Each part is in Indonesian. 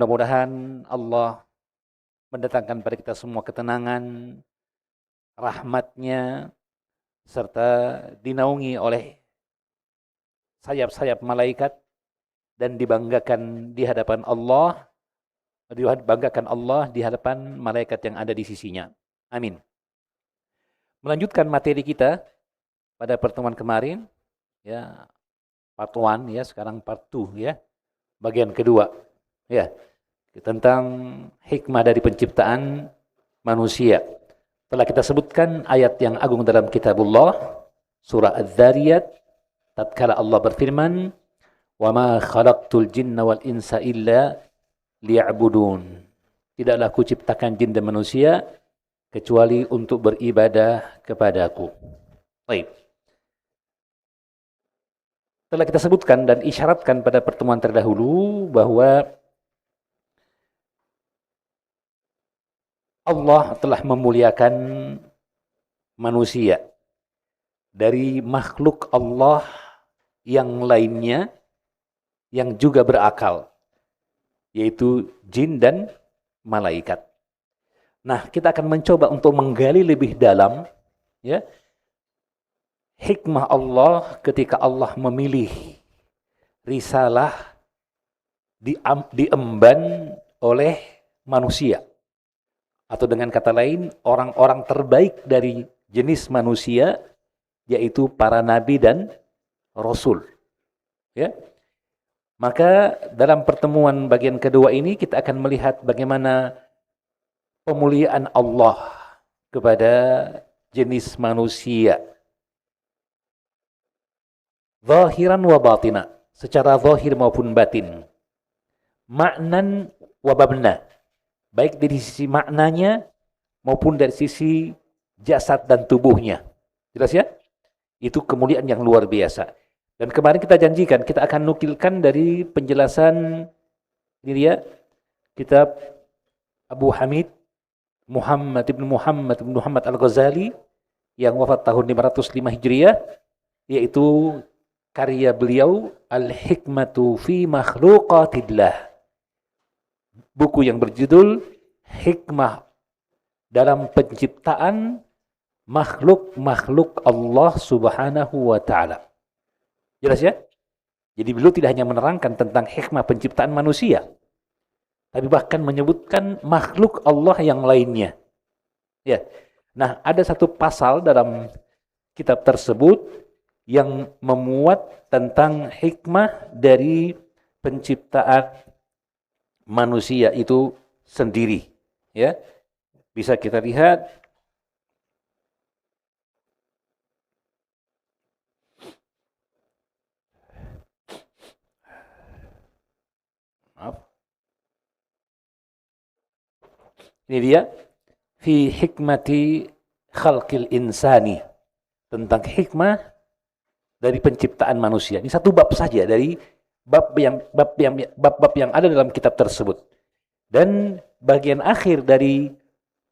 Mudah-mudahan Allah mendatangkan pada kita semua ketenangan, rahmat-Nya, serta dinaungi oleh sayap-sayap malaikat dan dibanggakan di hadapan Allah di hadapan malaikat yang ada di sisinya. Amin. Melanjutkan materi kita pada pertemuan kemarin, ya, part 1 ya, sekarang part 2 ya, bagian kedua ya, tentang hikmah dari penciptaan manusia. Telah kita sebutkan ayat yang agung dalam kitabullah, surah Az-Zariyat, tatkala Allah berfirman, "Wa ma khalaqtul jinna wal insa illa liya'budun." Tidaklah kuciptakan jin dan manusia kecuali untuk beribadah kepadaku. Baik. Telah kita sebutkan dan isyaratkan pada pertemuan terdahulu bahwa Allah telah memuliakan manusia dari makhluk Allah yang lainnya yang juga berakal, yaitu jin dan malaikat. Nah, kita akan mencoba untuk menggali lebih dalam ya, hikmah Allah ketika Allah memilih risalah diemban oleh manusia. Atau dengan kata lain, orang-orang terbaik dari jenis manusia, yaitu para nabi dan rasul. Ya. Maka dalam pertemuan bagian kedua ini kita akan melihat bagaimana pemuliaan Allah kepada jenis manusia. Zahiran wa batina, secara zahir maupun batin. Ma'nan wa babna, baik dari sisi maknanya maupun dari sisi jasad dan tubuhnya. Jelas ya? Itu kemuliaan yang luar biasa. Dan kemarin kita janjikan kita akan nukilkan dari penjelasan ini dia, kitab Abu Hamid Muhammad ibn Muhammad Al-Ghazali yang wafat tahun 505 Hijriah, yaitu karya beliau Al-Hikmatu fi Makhluqatillah. Buku yang berjudul Hikmah dalam penciptaan makhluk-makhluk Allah Subhanahu wa Ta'ala. Jelas ya? Jadi beliau tidak hanya menerangkan tentang hikmah penciptaan manusia, tapi bahkan menyebutkan makhluk Allah yang lainnya. Ya. Nah, ada satu pasal dalam kitab tersebut yang memuat tentang hikmah dari penciptaan manusia itu sendiri. Ya. Bisa kita lihat ini dia, fi hikmati khalqil insani, tentang hikmah dari penciptaan manusia. Ini satu bab saja dari bab yang ada dalam kitab tersebut. Dan bagian akhir dari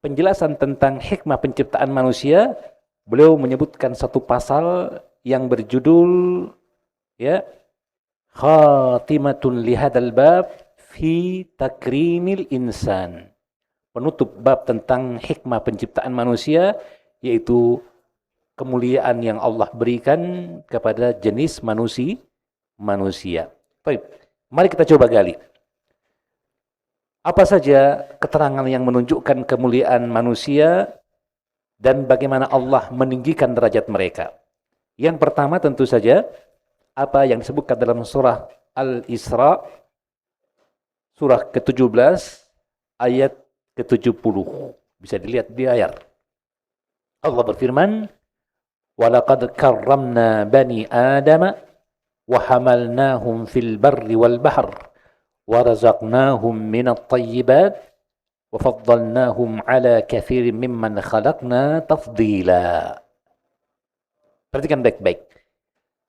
penjelasan tentang hikmah penciptaan manusia, beliau menyebutkan satu pasal yang berjudul ya, khatimatun lihadal bab fi takrimil insan. Penutup bab tentang hikmah penciptaan manusia, yaitu kemuliaan yang Allah berikan kepada jenis manusia. Baik, mari kita coba gali. Apa saja keterangan yang menunjukkan kemuliaan manusia dan bagaimana Allah meninggikan derajat mereka? Yang pertama tentu saja apa yang disebutkan dalam surah Al-Isra, surah ke-17 ayat ke-70. Bisa dilihat di layar. Allah berfirman, "Walaqad karramna bani Adam wa hamalnahum fil barri wal bahr wa razaqnahum minat thayyibat wa faddalnahum ala katsirin mimman khalaqna tafdila." Perhatikan baik-baik.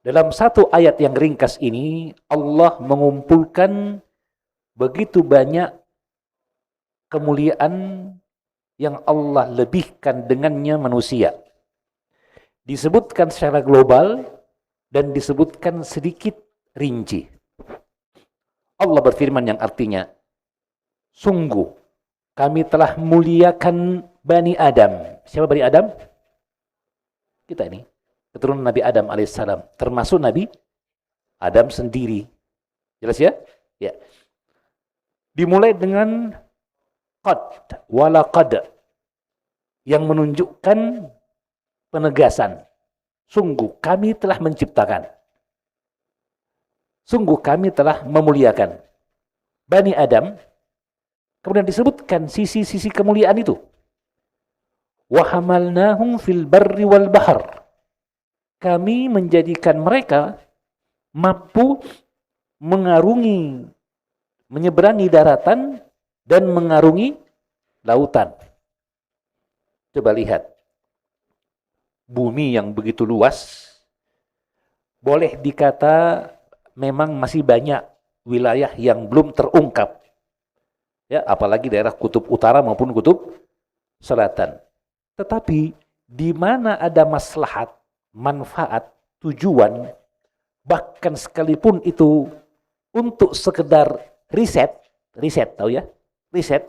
Dalam satu ayat yang ringkas ini, Allah mengumpulkan begitu banyak kemuliaan yang Allah lebihkan dengannya manusia. Disebutkan secara global dan disebutkan sedikit rinci. Allah berfirman yang artinya, Sungguh kami telah muliakan Bani Adam. Siapa Bani Adam? Kita ini, keturunan Nabi Adam alaihissalam, termasuk Nabi Adam sendiri. Jelas ya? Ya. Dimulai dengan qad, walaqad, yang menunjukkan penegasan. Sungguh kami telah menciptakan. Sungguh kami telah memuliakan Bani Adam. Kemudian disebutkan sisi-sisi kemuliaan itu. Wa hamalnahum fil barri wal bahr. Kami menjadikan mereka mampu mengarungi, menyeberangi daratan dan mengarungi lautan. Coba lihat. Bumi yang begitu luas, boleh dikata memang masih banyak wilayah yang belum terungkap. Ya, apalagi daerah kutub utara maupun kutub selatan. Tetapi di mana ada maslahat, manfaat, tujuan, bahkan sekalipun itu untuk sekedar riset tahu ya, riset,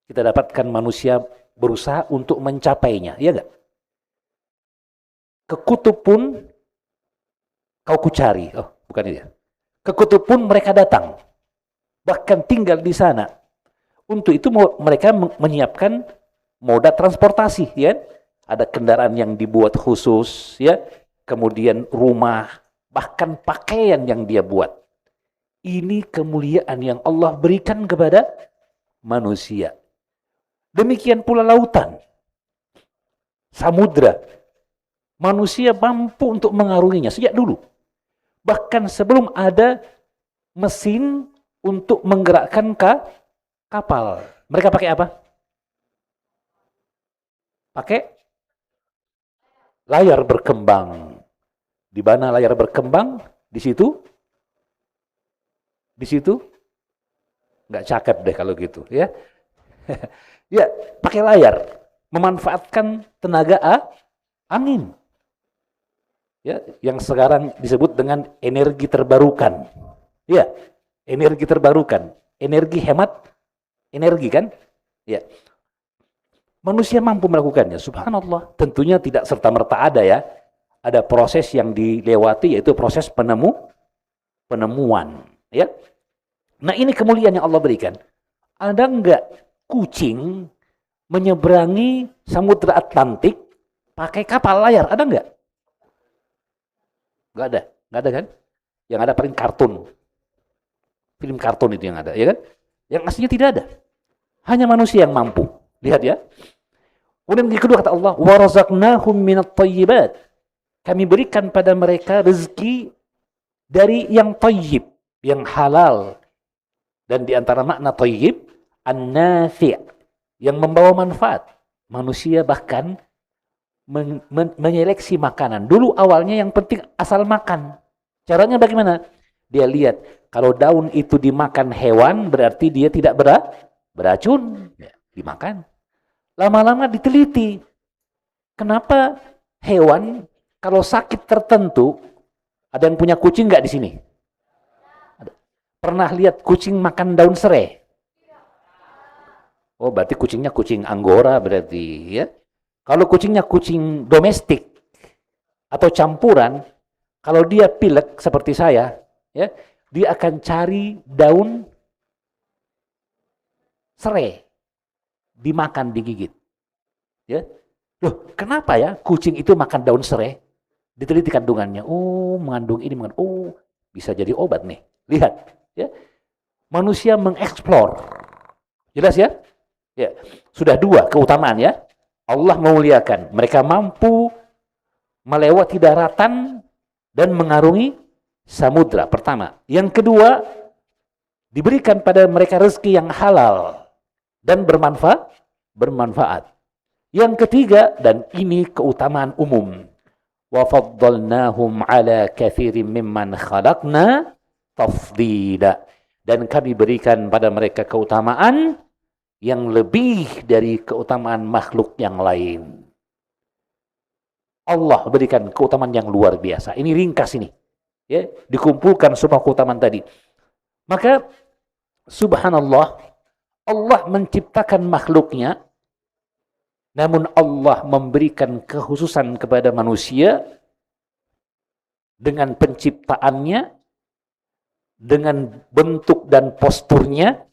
kita dapatkan manusia berusaha untuk mencapainya, ya enggak? Ke kutub pun kau kucari, oh bukan itu ya. Ke kutub pun mereka datang, bahkan tinggal di sana. Untuk itu mereka menyiapkan moda transportasi, ya. Ada kendaraan yang dibuat khusus, ya. Kemudian rumah, bahkan pakaian yang dia buat. Ini kemuliaan yang Allah berikan kepada manusia. Demikian pula lautan, samudra. Manusia mampu untuk mengarunginya sejak dulu. Bahkan sebelum ada mesin untuk menggerakkan kapal. Mereka pakai apa? Pakai layar berkembang. Di mana layar berkembang? Di situ nggak cakep deh kalau gitu, ya. Ya, pakai layar, memanfaatkan tenaga angin. Ya, yang sekarang disebut dengan energi terbarukan. Ya, energi terbarukan, energi hemat energi kan? Ya. Manusia mampu melakukannya. Subhanallah. Tentunya tidak serta-merta ada ya. Ada proses yang dilewati, yaitu proses penemuan, ya. Nah, ini kemuliaan yang Allah berikan. Ada enggak kucing menyeberangi Samudra Atlantik pakai kapal layar? Ada enggak? Enggak ada kan? Yang ada paling kartun. Film kartun itu yang ada, ya kan? Yang aslinya tidak ada. Hanya manusia yang mampu. Lihat ya. Kemudian yang kedua kata Allah, wa razaqnahum minat thayyibat. Kami berikan pada mereka rezeki dari yang thayyib, yang halal. Dan di antara makna thayyib, an-nafi', yang membawa manfaat. Manusia bahkan menyeleksi makanan. Dulu awalnya yang penting asal makan. Caranya bagaimana? Dia lihat, kalau daun itu dimakan hewan, berarti dia tidak beracun. Ya, dimakan. Lama-lama diteliti. Kenapa hewan kalau sakit tertentu, ada yang punya kucing nggak di sini? Pernah lihat kucing makan daun serai? Oh, berarti kucingnya kucing Anggora berarti, ya. Kalau kucingnya kucing domestik atau campuran, kalau dia pilek seperti saya, ya, dia akan cari daun serai, dimakan, digigit. Ya. Loh, kenapa ya kucing itu makan daun serai? Diteliti kandungannya. Oh, mengandung ini, oh, bisa jadi obat nih. Lihat, ya. Manusia mengeksplor. Jelas ya? Ya. Sudah dua keutamaan ya. Allah memuliakan. Mereka mampu melewati daratan dan mengarungi samudra. Pertama. Yang kedua, diberikan pada mereka rezeki yang halal dan bermanfaat. Yang ketiga, dan ini keutamaan umum. Wa faddalnahum ala katsirin mimman khalaqna tafdila. Dan kami berikan pada mereka keutamaan yang lebih dari keutamaan makhluk yang lain. Allah berikan keutamaan yang luar biasa. Ini ringkas ini. Ya, dikumpulkan semua keutamaan tadi. Maka subhanallah, Allah menciptakan makhluknya, namun Allah memberikan kekhususan kepada manusia dengan penciptaannya, dengan bentuk dan posturnya,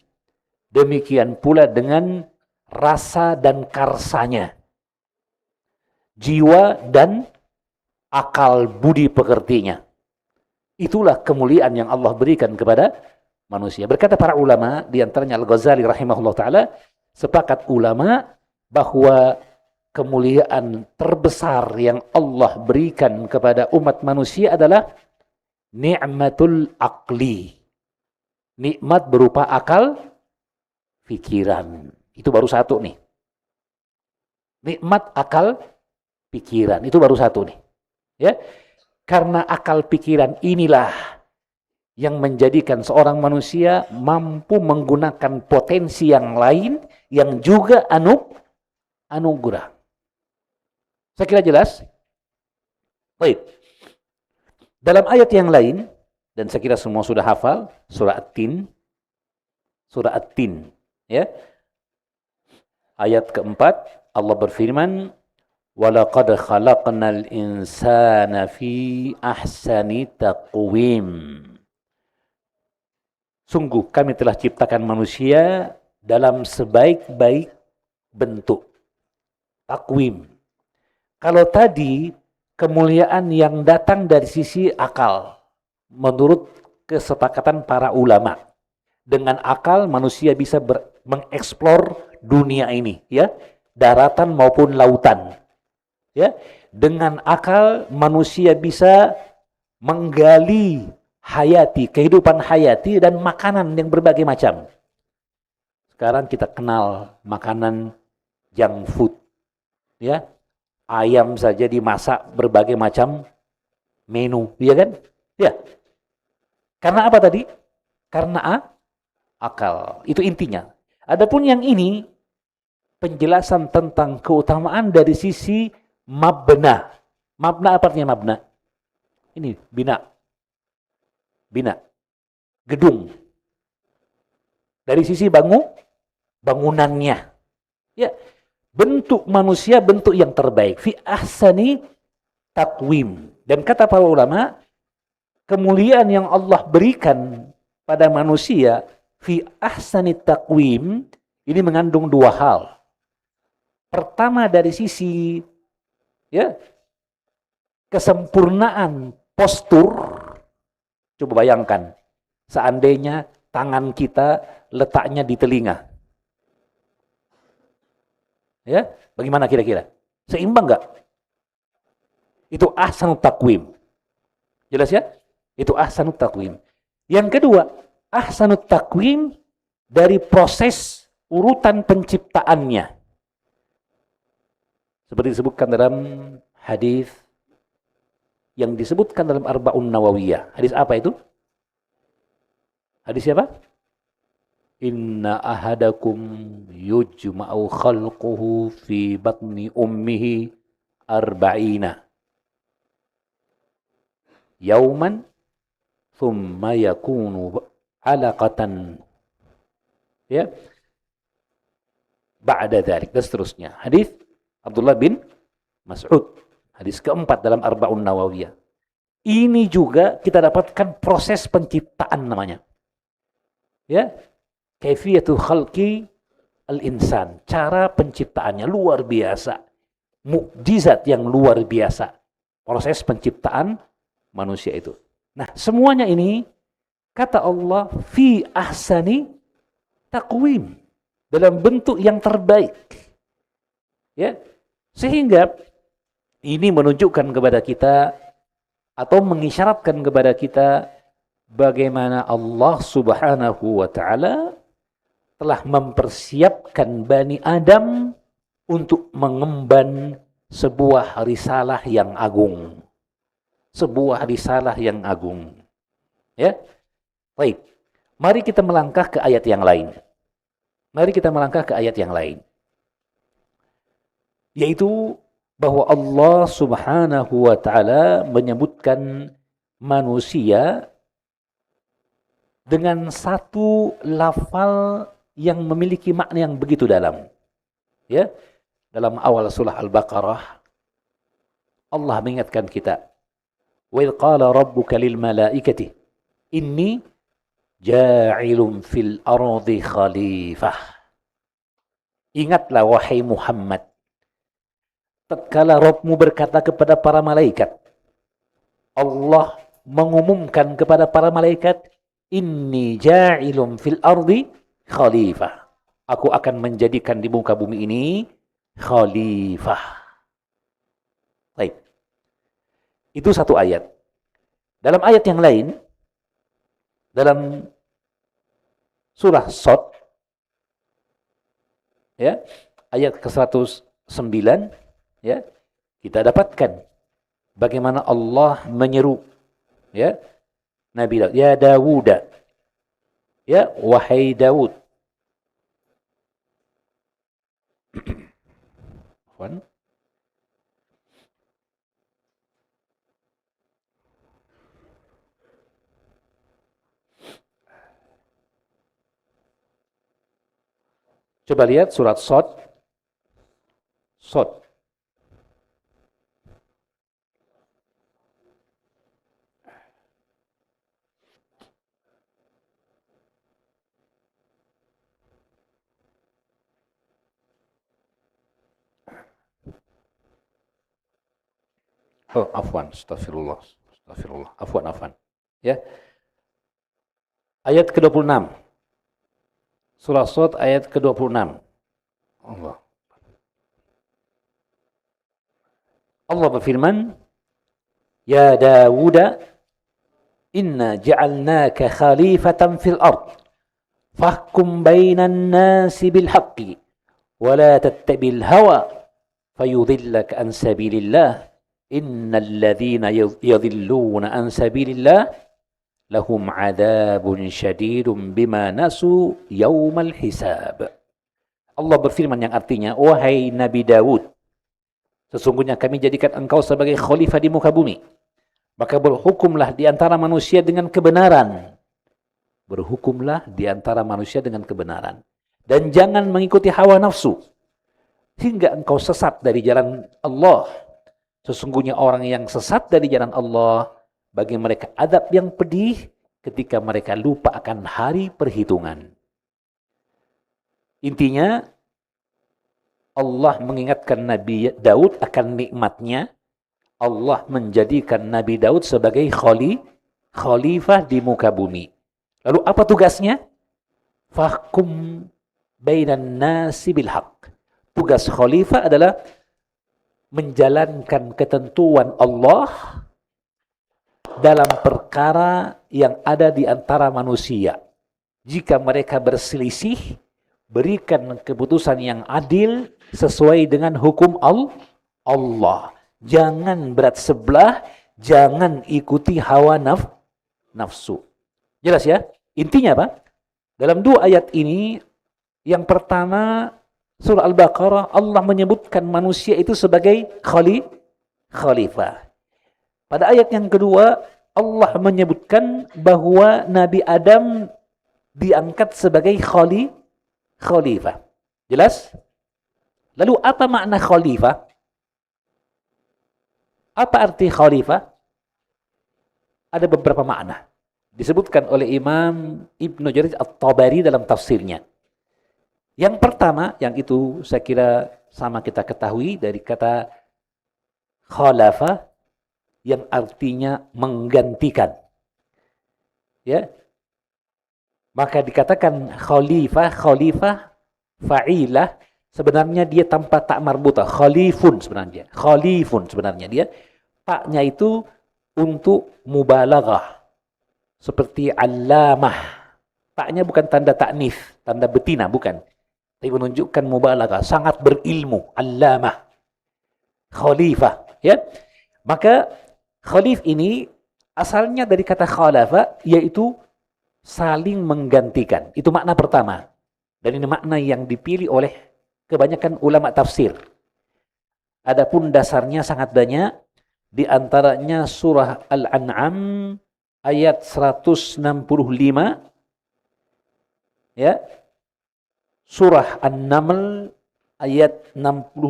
demikian pula dengan rasa dan karsanya, jiwa dan akal budi pekertinya. Itulah kemuliaan yang Allah berikan kepada manusia. Berkata para ulama, di antaranya Al-Ghazali rahimahullah ta'ala, sepakat ulama bahwa kemuliaan terbesar yang Allah berikan kepada umat manusia adalah ni'matul aqli. Nikmat berupa akal, pikiran. Itu baru satu nih. Nikmat akal, pikiran. Itu baru satu nih. Ya. Karena akal pikiran inilah yang menjadikan seorang manusia mampu menggunakan potensi yang lain yang juga anugerah. Saya kira jelas? Baik. Dalam ayat yang lain, dan saya kira semua sudah hafal, surah At-Tin, ya. Ayat keempat, Allah berfirman, وَلَقَدْ خَلَقْنَا الْإِنسَانَ فِي أَحْسَنِ تَقْوِيمٍ. Sungguh kami telah ciptakan manusia dalam sebaik-baik bentuk. Takwim. Kalau tadi kemuliaan yang datang dari sisi akal, menurut kesepakatan para ulama. Dengan akal manusia bisa mengeksplor dunia ini, ya, daratan maupun lautan. Ya, dengan akal manusia bisa menggali hayati, kehidupan hayati dan makanan yang berbagai macam. Sekarang kita kenal makanan junk food, ya, ayam saja dimasak berbagai macam menu, ya kan? Ya. Karena apa tadi? Karena akal. Itu intinya. Adapun yang ini penjelasan tentang keutamaan dari sisi mabna. Mabna apa artinya mabna? Ini bina. Gedung. Dari sisi bangunannya. Ya, bentuk manusia bentuk yang terbaik. Fi ahsani takwim. Dan kata para ulama, kemuliaan yang Allah berikan pada manusia fi ahsani takwim ini mengandung dua hal. Pertama dari sisi, ya, kesempurnaan postur. Coba bayangkan, seandainya tangan kita letaknya di telinga, ya, bagaimana kira-kira? Seimbang nggak? Itu ahsanut takwim. Jelas ya? Itu ahsanut takwim. Yang kedua, ahsanut takwim dari proses urutan penciptaannya. Seperti disebutkan dalam hadis yang disebutkan dalam Arba'un Nawawiyah. Hadis apa itu? Hadis siapa? Inna ahadakum yujma'u khalquhu fi batni ummihi arba'ina yauman thumma yakunu alaqatan, ya, ba'da dzalik, dan seterusnya. Hadis Abdullah bin Mas'ud, hadis keempat dalam Arba'un Nawawiyah. Ini juga kita dapatkan proses penciptaan namanya. Ya, kaifiyatul khalqi al-insan, cara penciptaannya luar biasa. Mukjizat yang luar biasa. Proses penciptaan manusia itu. Nah, semuanya ini kata Allah fi ahsani taqwim, dalam bentuk yang terbaik. Ya. Sehingga ini menunjukkan kepada kita atau mengisyaratkan kepada kita bagaimana Allah Subhanahu wa taala telah mempersiapkan Bani Adam untuk mengemban sebuah risalah yang agung. Sebuah risalah yang agung. Ya. Baik. Mari kita melangkah ke ayat yang lain. Yaitu bahwa Allah Subhanahu wa taala menyebutkan manusia dengan satu lafal yang memiliki makna yang begitu dalam. Ya, dalam awal surah Al-Baqarah Allah mengingatkan kita, wa idh qala rabbuka lil malaikati inni ja'ilun fil ardi khalifah. Ingatlah wahai Muhammad, tatkala Rabbmu berkata kepada para malaikat, Allah mengumumkan kepada para malaikat, inni ja'ilun fil ardi khalifah. Aku akan menjadikan di muka bumi ini khalifah. Baik. Itu satu ayat. Dalam ayat yang lain, dalam surah Shad, ya, ayat ke-109, ya, kita dapatkan bagaimana Allah menyeru, ya, Nabi Daud, ya Dawud, ya wahai Daud. Coba lihat surat Shad. Shad. Oh, afwan, astagfirullah. Astagfirullah. Afwan. Ya. Ayat ke-26. Surah Shad ayat ke-26. Allah berfirman, ya Dawud, inna ja'alnaka khalifatan fil ard. Fahkum bainan nasi bil haqqi wa la tattabi'il hawa fayudhillaka an sabilillah. Innal ladzina yadhilluna an sabilillah lahum 'adzabun syadidun bima nasu yaumal hisab. Allah berfirman yang artinya, wahai Nabi Daud, sesungguhnya kami jadikan engkau sebagai khalifah di muka bumi. Maka berhukumlah di antara manusia dengan kebenaran. Berhukumlah di antara manusia dengan kebenaran. Dan jangan mengikuti hawa nafsu hingga engkau sesat dari jalan Allah. Sesungguhnya orang yang sesat dari jalan Allah, bagi mereka adab yang pedih ketika mereka lupa akan hari perhitungan. Intinya, Allah mengingatkan Nabi Daud akan nikmatnya. Allah menjadikan Nabi Daud sebagai khalifah di muka bumi. Lalu apa tugasnya? Fahkum bainan nasi bil haqq. Tugas khalifah adalah menjalankan ketentuan Allah dalam perkara yang ada di antara manusia. Jika mereka berselisih, berikan keputusan yang adil sesuai dengan hukum Allah. Jangan berat sebelah, jangan ikuti hawa nafsu. Jelas ya? Intinya apa? Dalam dua ayat ini, yang pertama, surah Al-Baqarah, Allah menyebutkan manusia itu sebagai khalifah. Pada ayat yang kedua, Allah menyebutkan bahwa Nabi Adam diangkat sebagai khalifah. Jelas? Lalu apa makna khalifah? Apa arti khalifah? Ada beberapa makna. Disebutkan oleh Imam Ibnu Jarir At-Tabari dalam tafsirnya. Yang pertama, yang itu saya kira sama kita ketahui dari kata khalafa, yang artinya menggantikan. Ya. Maka dikatakan khalifah fa'ilah, sebenarnya dia tanpa tak marbutah, khalifun sebenarnya dia. Taknya itu untuk mubalaghah. Seperti allamah. Taknya bukan tanda ta'nif, tanda betina, bukan. Tapi menunjukkan mubalaghah, sangat berilmu, allamah. Khalifah, ya. Maka khalif ini asalnya dari kata khalafa, yaitu saling menggantikan. Itu makna pertama. Dan ini makna yang dipilih oleh kebanyakan ulama tafsir. Adapun dasarnya sangat banyak, di antaranya surah Al-An'am ayat 165, ya. surah An-Naml ayat 62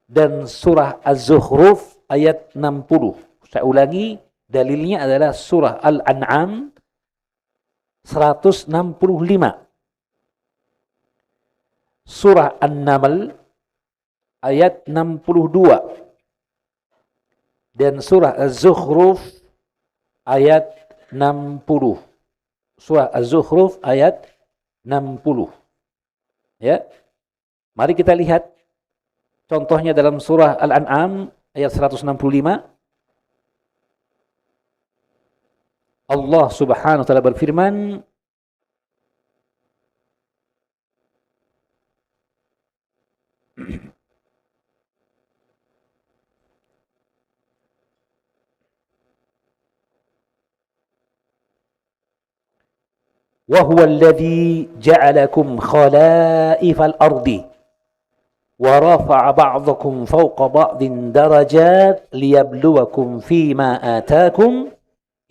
dan surah Az-Zukhruf ayat 60. Saya ulangi, dalilnya adalah surah Al-An'am 165. Surah An-Naml ayat 62 dan surah Az-Zukhruf ayat 60. Surah Az-Zukhruf ayat 60. Ya. Mari kita lihat contohnya dalam surah Al-An'am ayat 165. Allah Subhanahu wa taala berfirman, wa huwa alladhi ja'alakum khala'ifal ardi wa rafa'a ba'dakum fawqa ba'din darajat liyabluwakum fima atakum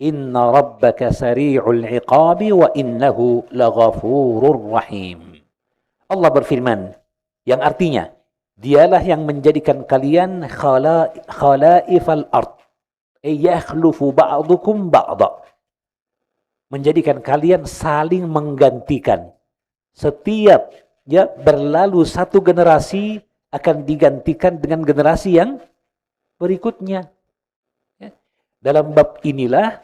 inna rabbaka sari'ul iqabi wa innahu laghafurur rahim. Allah berfirman yang artinya, dialah yang menjadikan kalian khala'ifal ard, yakhlufu ba'dukum ba'da, menjadikan kalian saling menggantikan. Setiap berlalu satu generasi akan digantikan dengan generasi yang berikutnya. Ya. Dalam bab inilah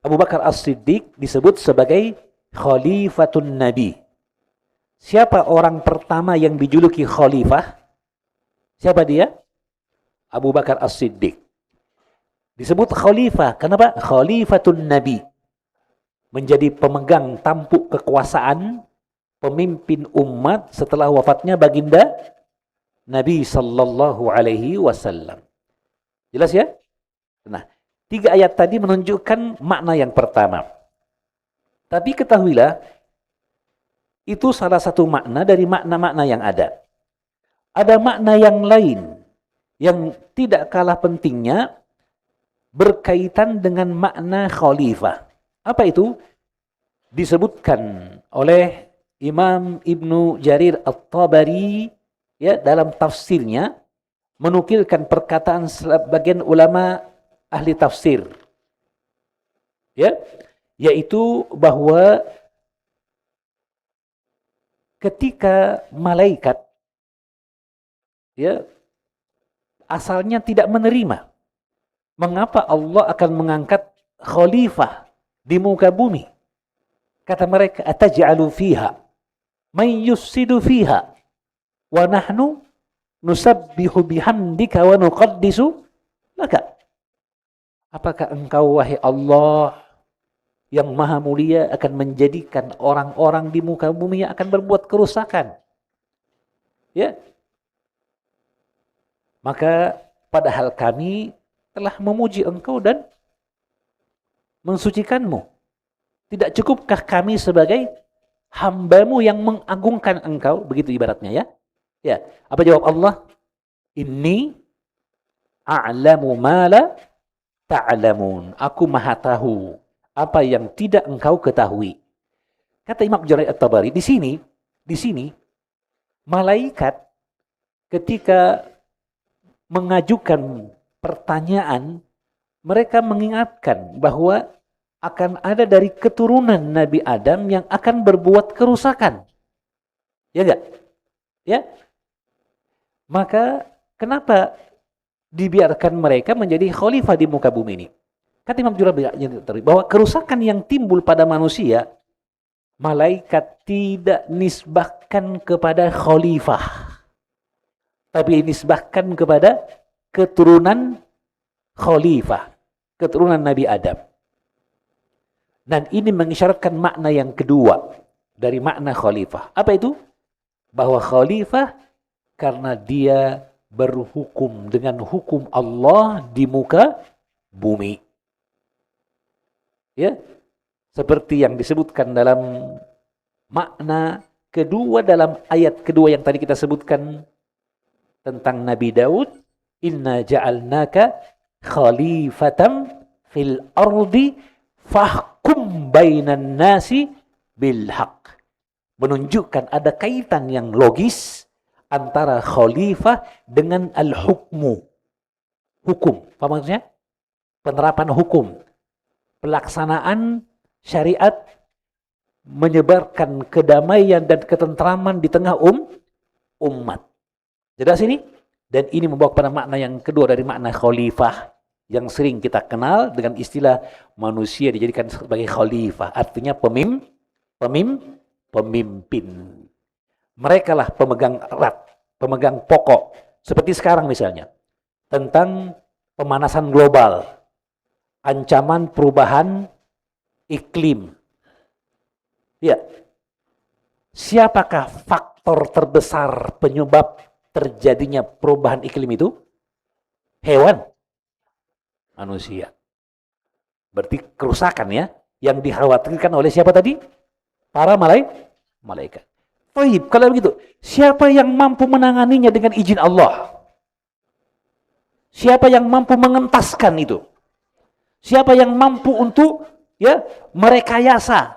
Abu Bakar As-Siddiq disebut sebagai Khalifatun Nabi. Siapa orang pertama yang dijuluki khalifah? Siapa dia? Abu Bakar As-Siddiq. Disebut khalifah. Kenapa? Khalifatun Nabi. Menjadi pemegang tampuk kekuasaan, pemimpin umat setelah wafatnya baginda Nabi sallallahu alaihi wasallam. Jelas ya? Nah, 3 ayat tadi menunjukkan makna yang pertama. Tapi ketahuilah, itu salah satu makna dari makna-makna yang ada. Ada makna yang lain yang tidak kalah pentingnya berkaitan dengan makna khalifah. Apa itu? Disebutkan oleh Imam Ibnu Jarir At-Tabari ya dalam tafsirnya, menukilkan perkataan sebagian ulama ahli tafsir. Ya, yaitu bahwa ketika malaikat ya asalnya tidak menerima, mengapa Allah akan mengangkat khalifah di muka bumi? Kata mereka, ataj'alu fiha may yufsidu fiha wa nahnu nusabbihu bihamdika wa nuqaddisu laka. Apakah engkau wahai Allah yang maha mulia akan menjadikan orang-orang di muka bumi yang akan berbuat kerusakan? Ya. Maka padahal kami telah memuji engkau dan mensucikanmu. Tidak cukupkah kami sebagai hambamu yang mengagungkan engkau? Begitu ibaratnya ya. Ya. Apa jawab Allah? Inni a'lamu ma la ta'lamun. Aku maha tahu apa yang tidak engkau ketahui. Kata Imam Jarir At-Tabari, di sini malaikat ketika mengajukan pertanyaan, mereka mengingatkan bahwa akan ada dari keturunan Nabi Adam yang akan berbuat kerusakan. Ya enggak? Ya. Maka kenapa dibiarkan mereka menjadi khalifah di muka bumi ini? Kata Imam Jarir bahwa kerusakan yang timbul pada manusia, malaikat tidak nisbahkan kepada khalifah, tapi nisbahkan kepada keturunan khalifah, keturunan Nabi Adam. Dan ini mengisyaratkan makna yang kedua dari makna khalifah. Apa itu? Bahwa khalifah karena dia berhukum dengan hukum Allah di muka bumi. Ya, seperti yang disebutkan dalam makna kedua dalam ayat kedua yang tadi kita sebutkan tentang Nabi Daud, inna ja'alnaka khalifatan fil ardi fahkum yahkum bainan nasi bil haq. Menunjukkan ada kaitan yang logis antara khalifah dengan al-hukmu. Hukum. Apa maksudnya? Penerapan hukum. Pelaksanaan syariat menyebarkan kedamaian dan ketentraman di tengah umat. Jelas ini? Dan ini membawa kepada makna yang kedua dari makna khalifah yang sering kita kenal dengan istilah manusia dijadikan sebagai khalifah. Artinya pemimpin. Mereka lah pemegang erat, pemegang pokok. Seperti sekarang misalnya, tentang pemanasan global, ancaman perubahan iklim. Ya, siapakah faktor terbesar penyebab terjadinya perubahan iklim itu? Hewan, manusia. Berarti kerusakan ya, yang dikhawatirkan oleh siapa tadi? Para malaikat. Baik, kalau begitu, siapa yang mampu menanganinya dengan izin Allah? Siapa yang mampu mengentaskan itu? Siapa yang mampu untuk merekayasa?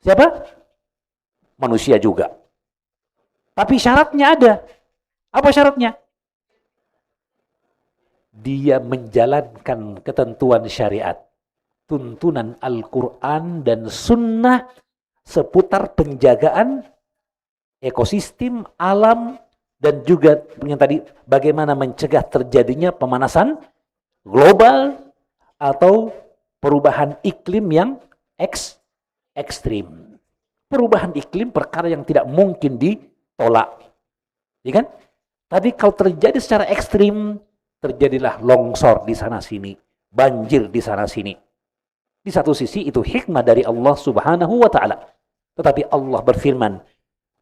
Siapa? Manusia juga. Tapi syaratnya ada. Apa syaratnya? Dia menjalankan ketentuan syariat, tuntunan Al-Quran dan Sunnah seputar penjagaan ekosistem, alam, dan juga yang tadi bagaimana mencegah terjadinya pemanasan global atau perubahan iklim yang ekstrim. Perubahan iklim perkara yang tidak mungkin ditolak. Ya kan? Tapi kalau terjadi secara ekstrim, terjadilah longsor di sana sini, banjir di sana sini. Di satu sisi itu hikmah dari Allah Subhanahu wa taala. Tetapi Allah berfirman,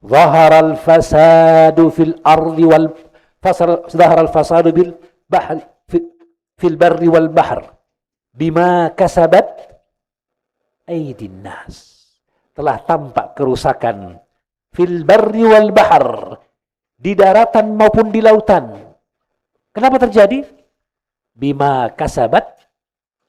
"Zaharal fasadu fil ardi wal zaharal fasadu bil bahri fil barri wal bahr bima kasabat aydin nas." Telah tampak kerusakan fil barri wal bahr, di daratan maupun di lautan. Kenapa terjadi? Bima kasabat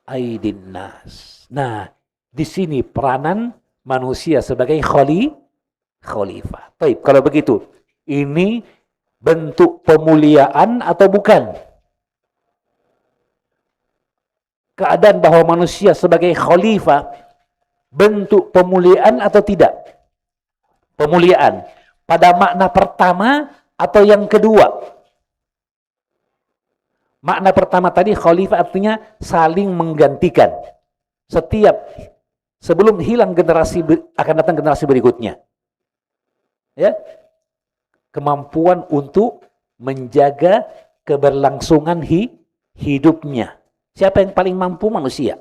aydin nas. Nah, di sini peranan manusia sebagai khalifah. Baik, kalau begitu, ini bentuk pemuliaan atau bukan? Keadaan bahwa manusia sebagai khalifah bentuk pemuliaan atau tidak? Pemuliaan. Pada makna pertama atau yang kedua? Makna pertama tadi khalifah artinya saling menggantikan. Sebelum hilang generasi akan datang generasi berikutnya. Ya. Kemampuan untuk menjaga keberlangsungan hidupnya. Siapa yang paling mampu? Manusia.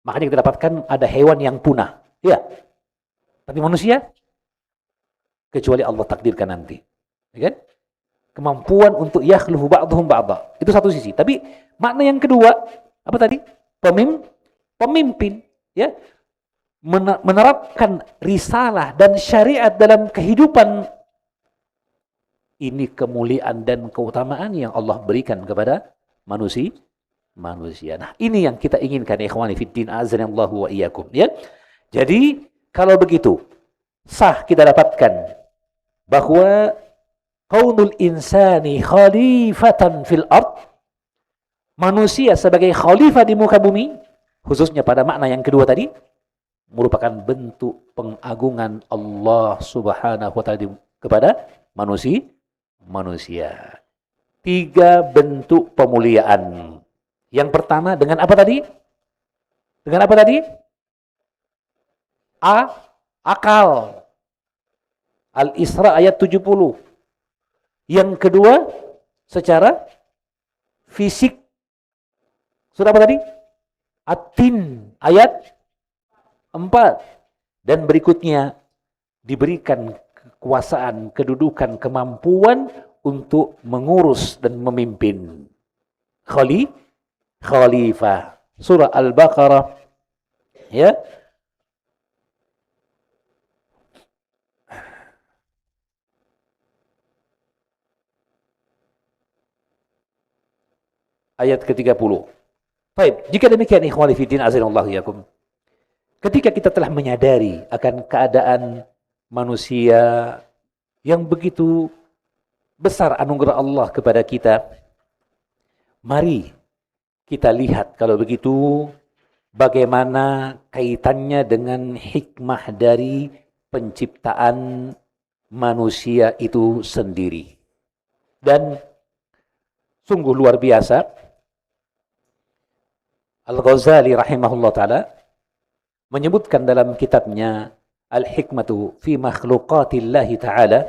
Makanya kita dapatkan ada hewan yang punah. Ya. Tapi manusia kecuali Allah takdirkan nanti. Ya kan? Kemampuan untuk yakhlufu ba'dhum ba'dha. Itu satu sisi. Tapi makna yang kedua, apa tadi? Pemimpin, ya. Menerapkan risalah dan syariat dalam kehidupan. Ini kemuliaan dan keutamaan yang Allah berikan kepada manusia. Nah, ini yang kita inginkan, ikhwani fiddin, azanallahu wa iyyakum, ya. Jadi, kalau begitu, sah kita dapatkan bahwa kaunul insani khalifatan fil ard, manusia sebagai khalifah di muka bumi, khususnya pada makna yang kedua tadi, merupakan bentuk pengagungan Allah Subhanahu wa taala kepada manusia. 3 bentuk pemuliaan. Yang pertama dengan apa tadi? Dengan apa tadi? Akal. Al-Isra ayat 70. Yang kedua, secara fisik. Sudah apa tadi? At-Tin, ayat 4. Dan berikutnya, diberikan kekuasaan, kedudukan, kemampuan untuk mengurus dan memimpin. Khalifah. Surah Al-Baqarah. Ya. Ayat ke-30. Baik, jika demikian ikhwani fiddin azanallahu yakum. Ketika kita telah menyadari akan keadaan manusia yang begitu besar anugerah Allah kepada kita, mari kita lihat kalau begitu bagaimana kaitannya dengan hikmah dari penciptaan manusia itu sendiri. Dan sungguh luar biasa, Al-Ghazali rahimahullah ta'ala menyebutkan dalam kitabnya Al-Hikmatu fi Makhluqatillahi ta'ala,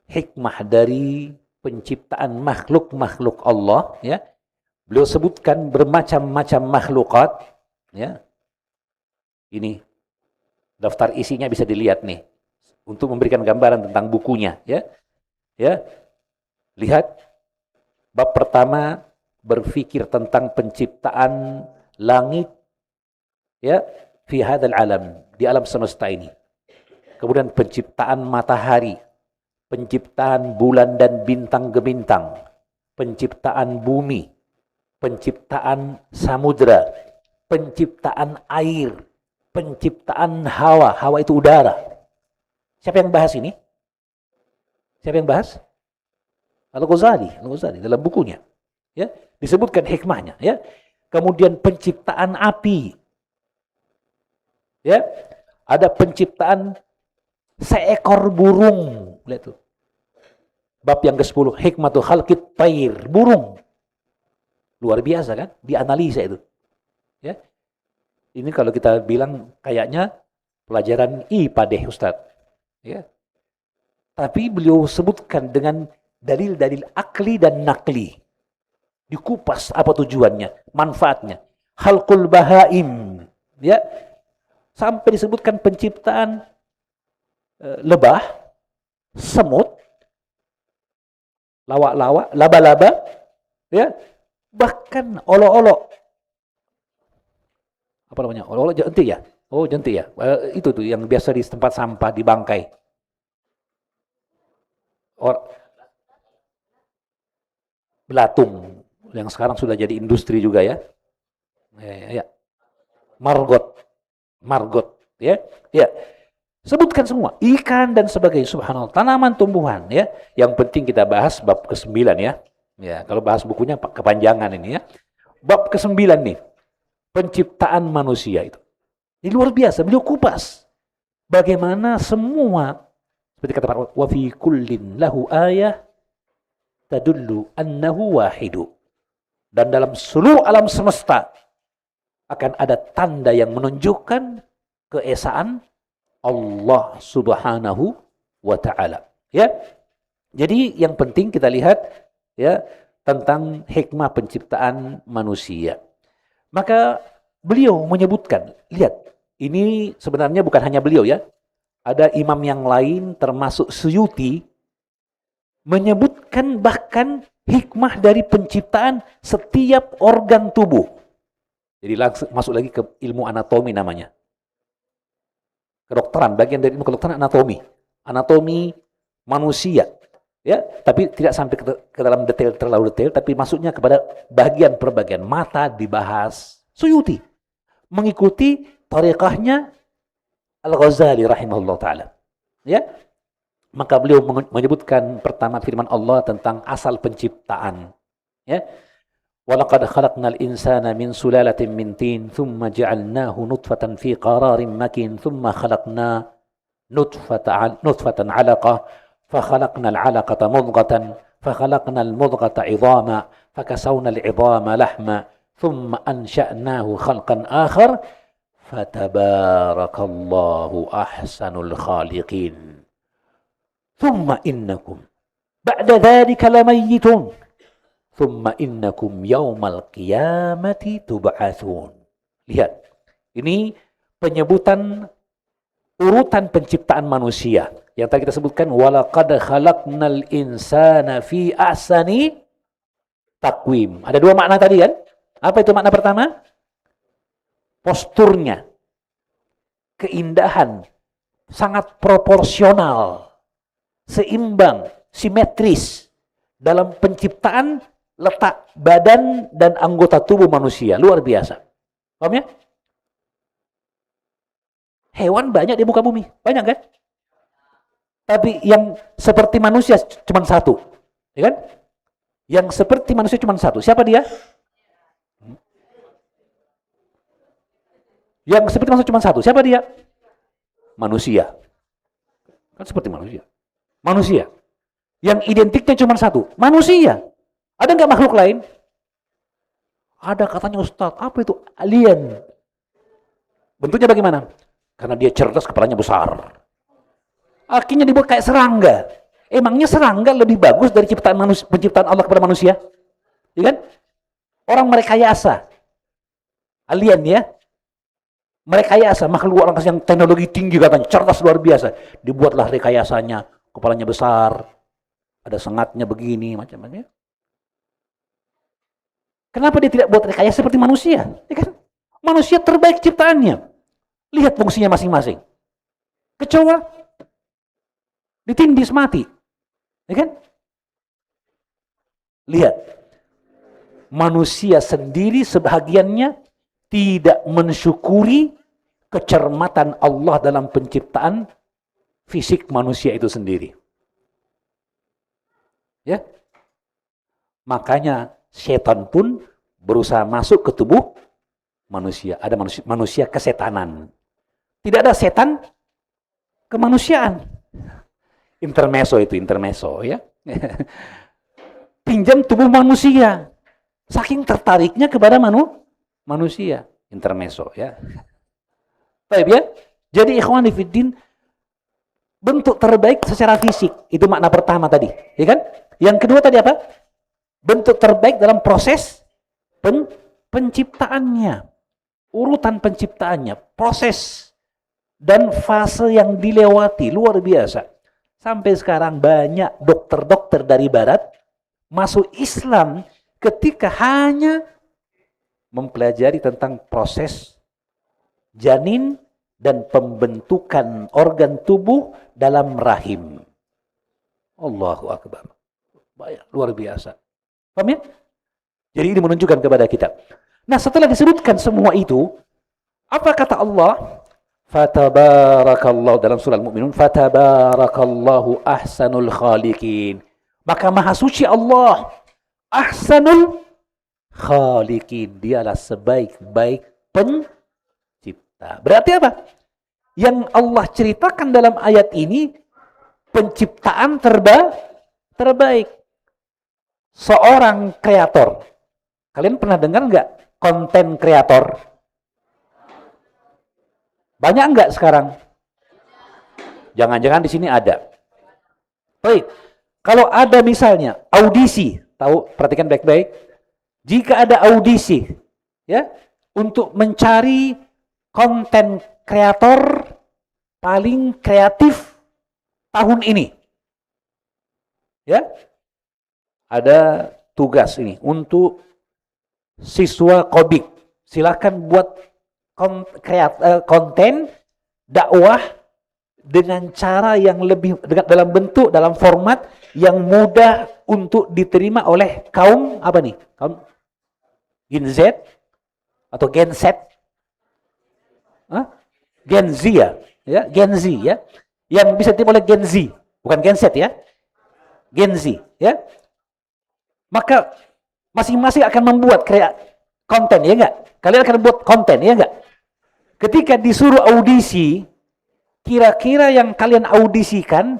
hikmah dari penciptaan makhluk-makhluk Allah, ya. Beliau sebutkan bermacam-macam makhlukat, ya. Ini daftar isinya bisa dilihat nih untuk memberikan gambaran tentang bukunya, ya. Ya. Lihat bab pertama berpikir tentang penciptaan langit, ya, fi hadzal alam, di alam semesta ini. Kemudian penciptaan matahari, penciptaan bulan dan bintang gemintang, penciptaan bumi, penciptaan samudra, penciptaan air, penciptaan hawa. Hawa itu udara. Siapa yang bahas ini? Siapa yang bahas? Al-Ghazali dalam bukunya, ya, disebutkan hikmahnya, ya. Kemudian penciptaan api, ya, ada penciptaan seekor burung. Lihat tuh. Bab yang ke-10, hikmatu khalqit tayr, burung. Luar biasa kan? Dianalisa itu. Ya. Ini kalau kita bilang kayaknya pelajaran IPA deh, Ustaz. Ya. Tapi beliau sebutkan dengan dalil-dalil akli dan nakli. Dikupas apa tujuannya, manfaatnya. Khalqul bahaim, ya. Sampai disebutkan penciptaan lebah, semut, lawak-lawak, laba-laba, ya. Bahkan olok-olok. Apa namanya? Olok-olok jentik ya? Oh, jentik ya. Itu tuh yang biasa di tempat sampah, di bangkai. Belatung yang sekarang sudah jadi industri juga, ya. Ya. Margot, ya. Ya. Sebutkan semua, ikan dan sebagainya, subhanallah, tanaman, tumbuhan, ya. Yang penting kita bahas bab ke-9, ya. Ya, kalau bahas bukunya kepanjangan ini, ya. Bab ke-9 nih, penciptaan manusia itu. Ini luar biasa, beliau kupas bagaimana semua, seperti kata Pak, wa fi kullin lahu ayah tadullu annahu wahidu. Dan dalam seluruh alam semesta akan ada tanda yang menunjukkan keesaan Allah Subhanahu wa taala. Ya. Jadi yang penting kita lihat, ya, tentang hikmah penciptaan manusia. Maka beliau menyebutkan, lihat, ini sebenarnya bukan hanya beliau, ya. Ada imam yang lain termasuk Suyuti menyebutkan bahkan hikmah dari penciptaan setiap organ tubuh. Jadi langsung masuk lagi ke ilmu anatomi namanya. Kedokteran, bagian dari ilmu kedokteran anatomi. Anatomi manusia. Ya, tapi tidak sampai ke dalam detail, terlalu detail, tapi masuknya kepada bagian per bagian. Mata dibahas. Suyuti mengikuti tariqahnya Al-Ghazali rahimahullah ta'ala. Ya. Maka beliau menyebutkan pertama firman Allah tentang asal penciptaan. Ya. Walaqad khalaqnal insana min sulalatin min tin, thumma ja'alnahu nutfatan fi qararin makin, thumma khalaqna nutfatan 'alaqah, fa khalaqnal 'alaqata mudghatan, fa khalaqnal mudghata 'idhama, fa kasawna al-'idhama lahma, thumma ansha'nahu khalqan akhar, fatabarakallahu ahsanul khaliqin. Thumma innakum ba'da dhalika lamayyitun. Thumma innakum yawmal qiyamati tub'atsun. Lihat. Ini penyebutan urutan penciptaan manusia. Yang tadi kita sebutkan, walaqad khalaqnal insana fi ahsani taqwim. Ada dua makna tadi kan? Apa itu makna pertama? Posturnya. Keindahan. Sangat proporsional. Seimbang, simetris dalam penciptaan letak badan dan anggota tubuh manusia. Luar biasa. Paham ya? Hewan banyak di muka bumi. Banyak kan? Tapi yang seperti manusia cuma satu. Ya kan? Yang seperti manusia cuma satu. Siapa dia? Yang seperti manusia cuma satu. Siapa dia? Manusia. Kan seperti manusia. Manusia. Yang identiknya cuma satu. Manusia. Ada nggak makhluk lain? Ada, katanya Ustaz. Apa itu? Alien. Bentuknya bagaimana? Karena dia cerdas, kepalanya besar. Akhirnya dibuat kayak serangga. Emangnya serangga lebih bagus dari penciptaan Allah kepada manusia? Ya kan? Orang merekayasa. Alien ya. Merekayasa makhluk orang yang teknologi tinggi katanya, cerdas luar biasa. Dibuatlah rekayasanya, kepalanya besar, ada sengatnya begini, macam-macam. Kenapa dia tidak buat rekayasa seperti manusia? Ya kan? Manusia terbaik ciptaannya. Lihat fungsinya masing-masing. Kecoa ditindis mati. Ya kan? Lihat. Manusia sendiri sebahagiannya tidak mensyukuri kecermatan Allah dalam penciptaan fisik manusia itu sendiri. Ya. Makanya setan pun berusaha masuk ke tubuh manusia. Ada manusia kesetanan. Tidak ada setan kemanusiaan. Intermeso itu, intermeso ya. Pinjam tubuh manusia. Saking tertariknya kepada manusia. Intermeso ya. Baik ya. Jadi ikhwan fillah, bentuk terbaik secara fisik. Itu makna pertama tadi, ya kan? Yang kedua tadi apa? Bentuk terbaik dalam proses penciptaannya. Urutan penciptaannya, proses dan fase yang dilewati luar biasa. Sampai sekarang banyak dokter-dokter dari barat masuk Islam ketika hanya mempelajari tentang proses janin dan pembentukan organ tubuh dalam rahim. Allahu Akbar. Luar biasa. Paham ya? Jadi ini menunjukkan kepada kita. Nah, setelah disebutkan semua itu, apa kata Allah? Fatabarakallahu dalam surah Al-Mu'minun, fatabarakallahu ahsanul khaliqin. Maka maha suci Allah, ahsanul khaliqin. Dialah sebaik-baik pencipta. Berarti apa? Yang Allah ceritakan dalam ayat ini penciptaan terbaik. Seorang kreator. Kalian pernah dengar nggak konten kreator? Banyak nggak sekarang? Jangan-jangan di sini ada. Baik. Kalau ada misalnya audisi, tahu, perhatikan baik-baik. Jika ada audisi, ya, untuk mencari konten kreator paling kreatif tahun ini, ya, ada tugas ini untuk siswa Kobik. Silakan buat konten dakwah dengan cara yang lebih dalam bentuk, dalam format yang mudah untuk diterima oleh kaum apa nih? Kaum Gen Z atau Gen Z? Gen Z ya, Gen Z ya. Yang bisa diterima oleh Gen Z, bukan Gen Z ya. Gen Z ya. Maka masing-masing akan membuat konten, ya enggak? Kalian akan buat konten, ya enggak? Ketika disuruh audisi, kira-kira yang kalian audisikan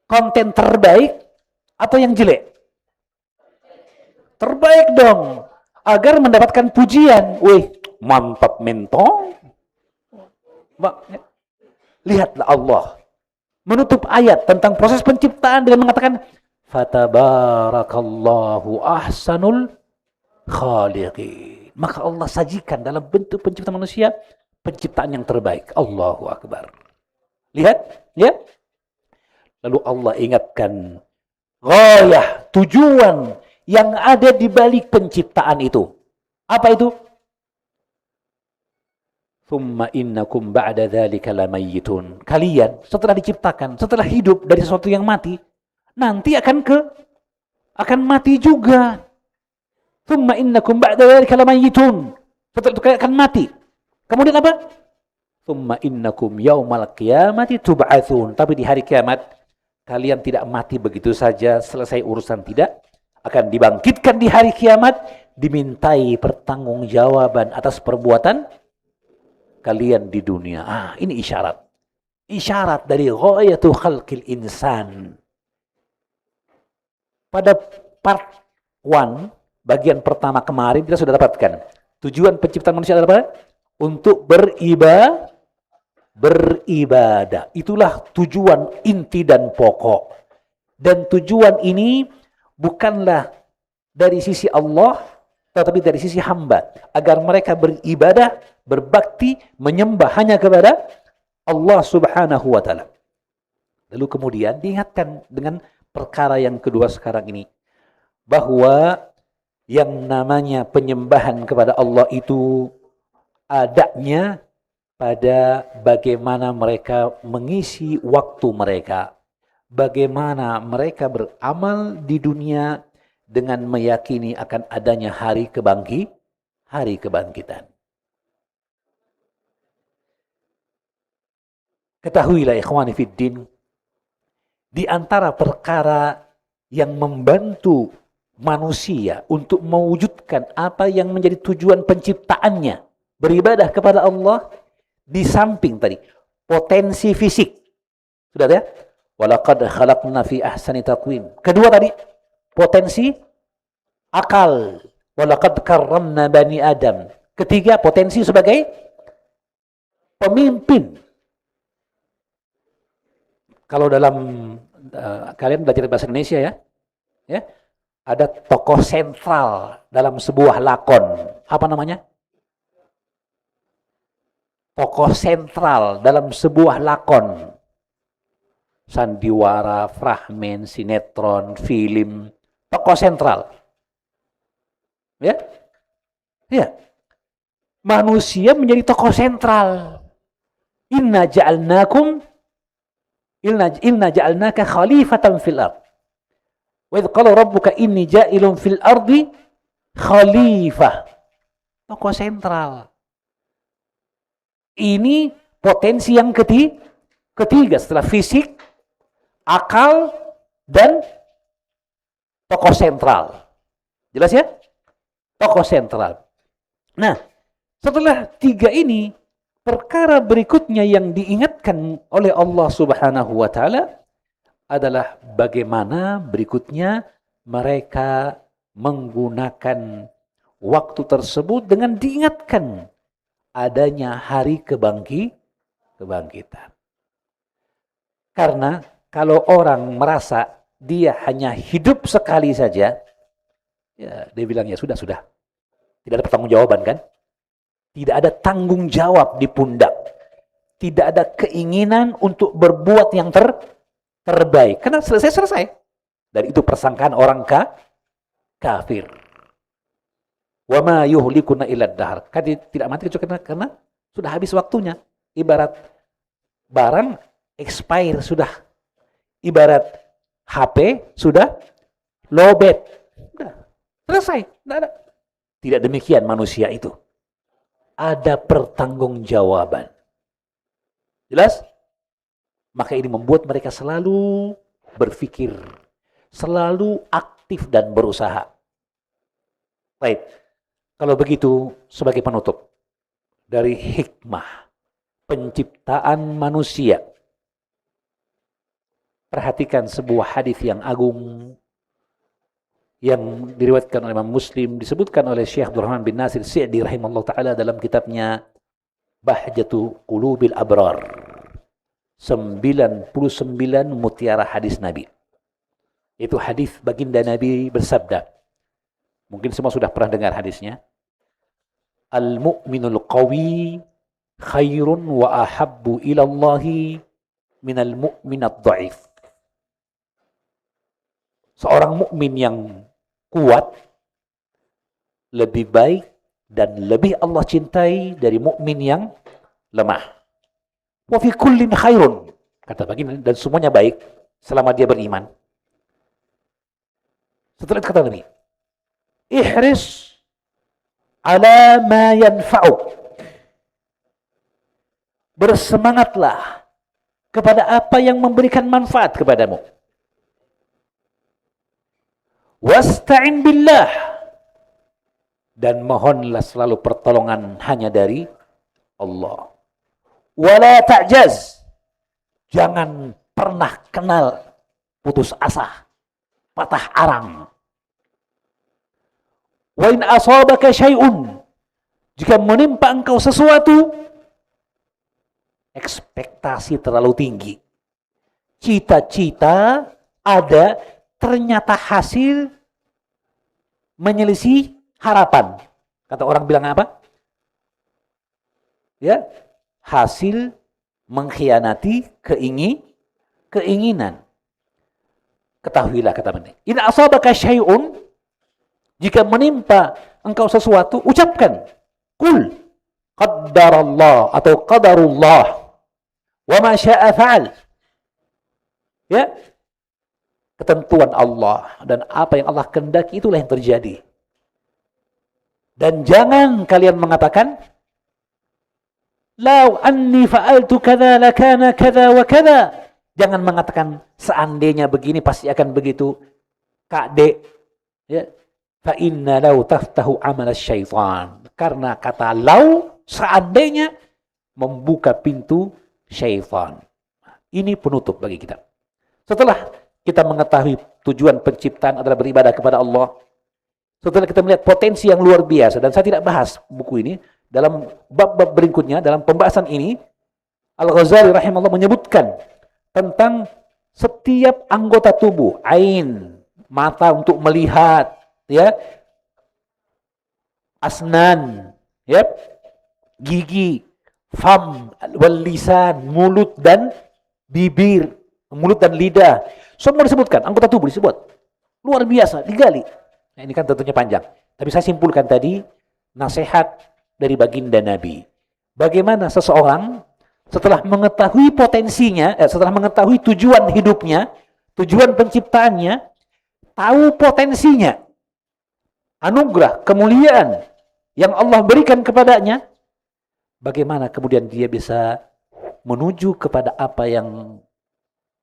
konten terbaik atau yang jelek? Terbaik dong, agar mendapatkan pujian. Wih, mantap mentong. Lihatlah Allah menutup ayat tentang proses penciptaan dengan mengatakan fatabarakallahu ahsanul khaliqin. Maka Allah sajikan dalam bentuk pencipta manusia penciptaan yang terbaik. Allahu Akbar. Lihat, ya. Lalu Allah ingatkan ghayah, tujuan yang ada di balik penciptaan itu. Apa itu? Thumma innakum ba'da dzalika lamayyitun. Kalian setelah diciptakan, setelah hidup dari sesuatu yang mati, nanti akan mati juga. Tsumma innakum ba'da dzalika lamayitun. Setelah itu kalian akan mati. Kemudian apa? Tsumma innakum yaumal qiyamati tub'atsun. Tapi di hari kiamat kalian tidak mati begitu saja, selesai urusan tidak, akan dibangkitkan di hari kiamat, dimintai pertanggungjawaban atas perbuatan kalian di dunia. Ini isyarat. Isyarat dari ghayatu khalqil insan. Pada part 1, bagian pertama kemarin kita sudah dapatkan. Tujuan penciptaan manusia adalah apa? Untuk beribadah. Itulah tujuan inti dan pokok. Dan tujuan ini bukanlah dari sisi Allah, tetapi dari sisi hamba. Agar mereka beribadah, berbakti, menyembah hanya kepada Allah subhanahu wa ta'ala. Lalu kemudian diingatkan dengan perkara yang kedua sekarang ini. Bahwa yang namanya penyembahan kepada Allah itu adanya pada bagaimana mereka mengisi waktu mereka. Bagaimana mereka beramal di dunia dengan meyakini akan adanya hari kebangkitan. Ketahuilah ikhwani fiddin, di antara perkara yang membantu manusia untuk mewujudkan apa yang menjadi tujuan penciptaannya, beribadah kepada Allah, di samping tadi potensi fisik. Sudah ya? Walaqad khalaqna fi ahsani taqwim. Kedua tadi potensi akal. Walaqad karramna bani Adam. Ketiga potensi sebagai pemimpin. Kalau dalam kalian belajar bahasa Indonesia ya, ada tokoh sentral dalam sebuah lakon. Apa namanya? Tokoh sentral dalam sebuah lakon. Sandiwara, fragmen, sinetron, film, tokoh sentral. Ya? Ya. Manusia menjadi tokoh sentral. Inna ja'alnaka khalifatan fil ard. Wa idh qala rabbuka inni ja'ilun fil ardi khalifah. Tokoh sentral. Ini potensi yang ketiga setelah fisik, akal, dan tokoh sentral. Jelas ya? Tokoh sentral. Nah, setelah tiga ini, perkara berikutnya yang diingatkan oleh Allah Subhanahu wa ta'ala adalah bagaimana berikutnya mereka menggunakan waktu tersebut dengan diingatkan adanya hari kebangkitan. Karena kalau orang merasa dia hanya hidup sekali saja, ya dia bilang ya sudah. Tidak ada pertanggungjawaban kan? Tidak ada tanggung jawab di pundak. Tidak ada keinginan untuk berbuat yang terbaik. Karena selesai. Dan itu persangkaan orang kafir. Wa ma yuhlikuna illa ad-dahr. Tidak mati kecuali karena sudah habis waktunya. Ibarat barang expire sudah. Ibarat HP sudah lowbat. Sudah. Selesai. Tidak demikian manusia itu. Ada pertanggungjawaban. Jelas? Maka ini membuat mereka selalu berpikir, selalu aktif dan berusaha. Baik. Kalau begitu, sebagai penutup dari hikmah penciptaan manusia, perhatikan sebuah hadis yang agung yang diriwayatkan oleh Imam Muslim, disebutkan oleh Syekh Abdul Rahman bin Nasir Sa'di rahimahullah ta'ala dalam kitabnya Bahjatu Qulubil Abrar. 99 mutiara hadis Nabi. Itu hadis baginda Nabi bersabda. Mungkin semua sudah pernah dengar hadisnya. Al-mu'minul qawi khairun wa ahabbu ilallahi minal mu'minat dha'if. Seorang mukmin yang kuat lebih baik dan lebih Allah cintai dari mukmin yang lemah. Wa fi kullin khairun, kata baginda, dan semuanya baik selama dia beriman. Setelah itu kata Nabi, ihris ala ma yanfa'uk. Bersemangatlah kepada apa yang memberikan manfaat kepadamu. Wasta'in billah, dan mohonlah selalu pertolongan hanya dari Allah. Wala ta'jaz, jangan pernah kenal putus asa, patah arang. Wa in asabaka syai'un, jika menimpa engkau sesuatu, ekspektasi terlalu tinggi, cita-cita ada, ternyata hasil menyelisih harapan. Kata orang bilang apa? Ya, hasil mengkhianati keinginan. Ketahuilah, kata Nabi, in asabaka syai'un, jika menimpa engkau sesuatu, ucapkan qul qaddarallah atau qadarullah wa ma syaa fa'al. Ya, ketentuan Allah dan apa yang Allah kehendaki itulah yang terjadi. Dan jangan kalian mengatakan law anni fa'altu kadza lakana kadza wa kadza. Jangan mengatakan seandainya begini pasti akan begitu. Kak Dek, ya. Fa inna law taftahu amal syaitan. Karena kata law, seandainya, membuka pintu syaitan. Ini penutup bagi kita. Setelah kita mengetahui tujuan penciptaan adalah beribadah kepada Allah, setelah kita melihat potensi yang luar biasa, dan saya tidak bahas buku ini, dalam bab-bab berikutnya, dalam pembahasan ini, Al-Ghazali rahimahullah menyebutkan tentang setiap anggota tubuh, ain, mata untuk melihat, ya, asnan, ya, gigi, fam, wal lisan, mulut dan bibir, mulut dan lidah, semua disebutkan, anggota tubuh disebut. Luar biasa, digali. Nah, ini kan tentunya panjang. Tapi saya simpulkan tadi, nasihat dari baginda Nabi. Bagaimana seseorang setelah mengetahui potensinya, setelah mengetahui tujuan hidupnya, tujuan penciptaannya, tahu potensinya, anugerah, kemuliaan yang Allah berikan kepadanya, bagaimana kemudian dia bisa menuju kepada apa yang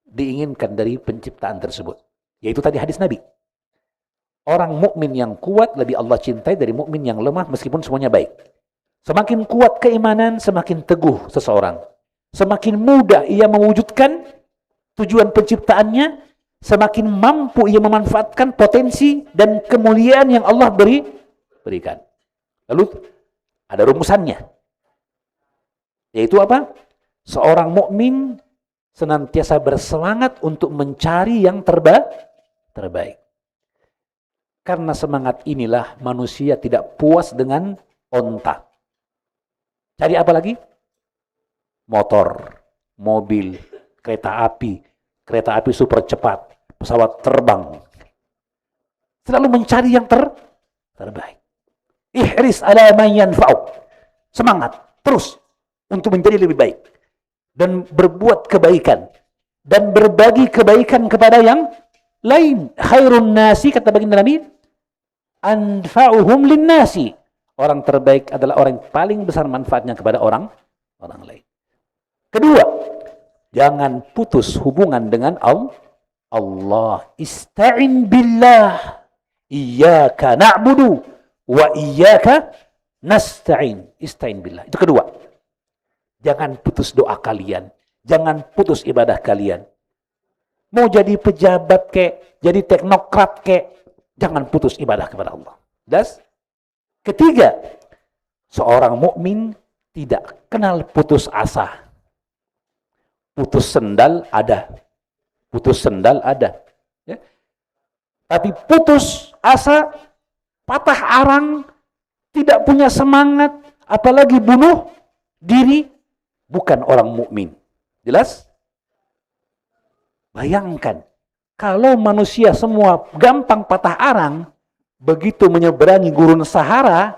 diinginkan dari penciptaan tersebut. Yaitu tadi hadis Nabi. Orang mukmin yang kuat lebih Allah cintai dari mukmin yang lemah meskipun semuanya baik. Semakin kuat keimanan, semakin teguh seseorang. Semakin mudah ia mewujudkan tujuan penciptaannya, semakin mampu ia memanfaatkan potensi dan kemuliaan yang Allah berikan. Lalu ada rumusannya. Yaitu apa? Seorang mukmin senantiasa bersemangat untuk mencari yang terbaik. Karena semangat inilah manusia tidak puas dengan onta. Cari apa lagi? Motor, mobil, kereta api super cepat, pesawat terbang. Selalu mencari yang terbaik. Ihris ala man yanfa'uk. Semangat terus untuk menjadi lebih baik dan berbuat kebaikan dan berbagi kebaikan kepada yang lain. Khairun nasi, kata baginda Nabi, anfa'uhum linnasi. Orang terbaik adalah orang yang paling besar manfaatnya kepada orang lain. Kedua, jangan putus hubungan dengan Allah. Ista'in billah. Iyyaka na'budu wa iyyaka nasta'in. Ista'in billah. Itu kedua. Jangan putus doa kalian. Jangan putus ibadah kalian. Mau jadi pejabat kek, jadi teknokrat kek, jangan putus ibadah kepada Allah. Das? Ketiga, seorang mukmin tidak kenal putus asa. Putus sendal ada. Putus sendal ada. Ya. Tapi putus asa, patah arang, tidak punya semangat, apalagi bunuh diri, bukan orang mukmin. Jelas? Bayangkan, kalau manusia semua gampang patah arang, begitu menyeberangi gurun Sahara,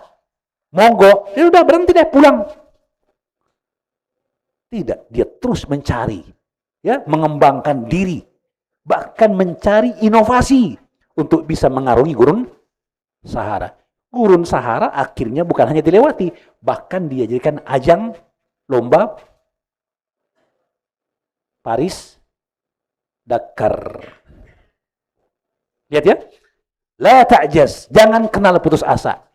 mogok, ya udah berhenti deh, pulang. Tidak, dia terus mencari, ya, mengembangkan diri, bahkan mencari inovasi untuk bisa mengarungi gurun Sahara. Gurun Sahara akhirnya bukan hanya dilewati, bahkan dia jadikan ajang lomba Paris Dakar. Lihat ya. La ta'jaz, jangan kenal putus asa.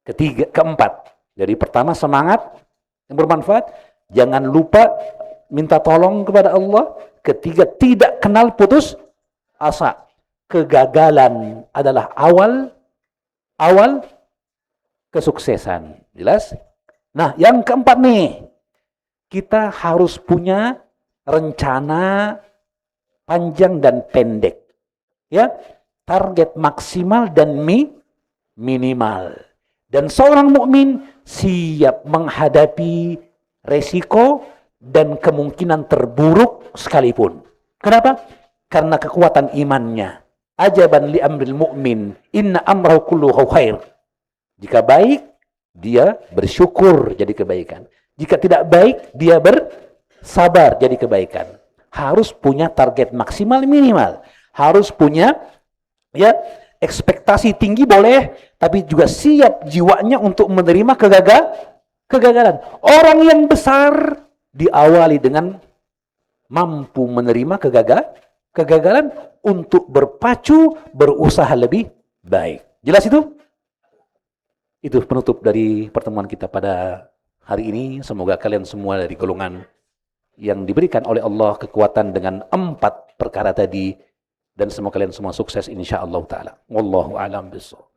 Keempat. Jadi pertama semangat yang bermanfaat, jangan lupa minta tolong kepada Allah. Ketiga, tidak kenal putus asa. Kegagalan adalah awal kesuksesan. Jelas? Nah, yang keempat nih, kita harus punya rencana panjang dan pendek. Ya, target maksimal dan minimal. Dan seorang mukmin siap menghadapi resiko dan kemungkinan terburuk sekalipun. Kenapa? Karena kekuatan imannya. Ajaban li amril mu'min, inna amrahu kulluhu khair. Jika baik, dia bersyukur jadi kebaikan. Jika tidak baik, dia bersabar jadi kebaikan. Harus punya target maksimal minimal. Harus punya ya ekspektasi tinggi boleh, tapi juga siap jiwanya untuk menerima kegagalan. Orang yang besar diawali dengan mampu menerima kegagalan untuk berpacu, berusaha lebih baik. Jelas itu? Itu penutup dari pertemuan kita pada hari ini. Semoga kalian semua dari golongan yang diberikan oleh Allah kekuatan dengan 4 perkara tadi, dan semoga kalian semua sukses insyaallah taala. Wallahu a'lam bishawab.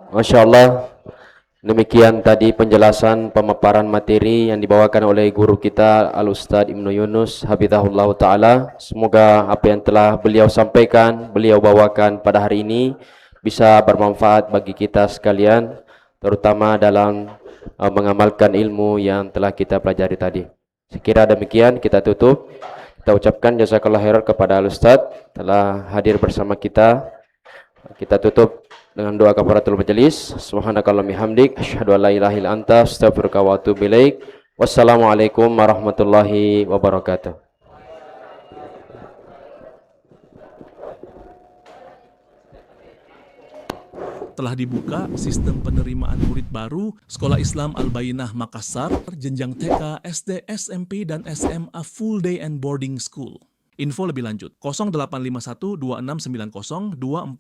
Masya Allah, demikian tadi penjelasan pemaparan materi yang dibawakan oleh guru kita Al-Ustadz Ibnu Yunus Hafizahullah Ta'ala. Semoga apa yang telah beliau sampaikan, beliau bawakan pada hari ini bisa bermanfaat bagi kita sekalian, terutama dalam mengamalkan ilmu yang telah kita pelajari tadi. Sekira demikian kita tutup. Kita ucapkan jazakallah khairan kepada Al-Ustadz telah hadir bersama kita. Kita tutup dengan doa kafaratul majelis. Subhanakallahumma hamdik, asyhadu an la ilaha illa anta, astaghfiruka wa atubu ilaik. Wassalamualaikum warahmatullahi wabarakatuh. Telah dibuka sistem penerimaan murid baru Sekolah Islam Al-Bainah Makassar, jenjang TK, SD, SMP, dan SMA Full Day and Boarding School. Info lebih lanjut 0851 2690 24